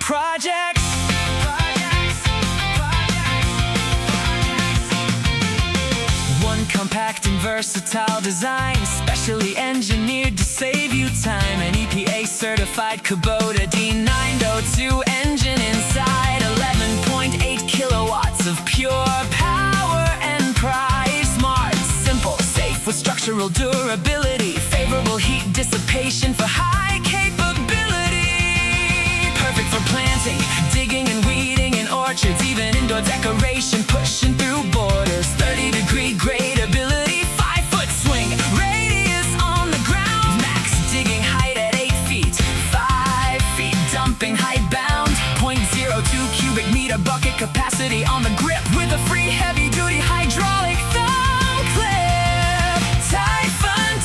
projects. One compact and versatile design, specially engineered to save you time. An EPA-certified Kubota D902 engine inside. 11.8 kilowatts of pure power and price. Smart, simple, safe with structural durability. Favorable heat dissipation for high capability. Perfect for planting, digging and weeding in orchards. Even indoor decoration, pushing through borders. 30-degree gradability, 5-foot swing radius on the ground. Max digging height at 8 feet, 5 feet dumping height bound. 0.02 cubic meter bucket capacity on the grip with a free heavy-duty hydraulic thumb clip. Typhon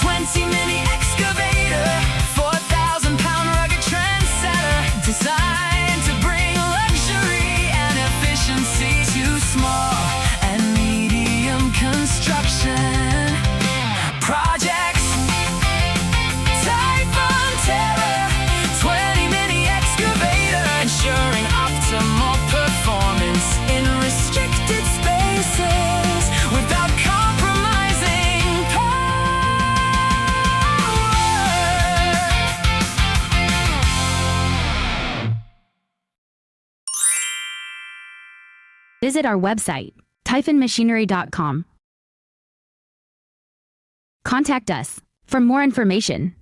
20 mini excavator, 4,000-pound rugged trendsetter, designed to bring luxury and efficiency to small and medium construction projects. Typhon 20 mini excavator, ensuring optimal performance in restricted spaces without compromising power. Visit our website, typhonmachinery.com. Contact us for more information.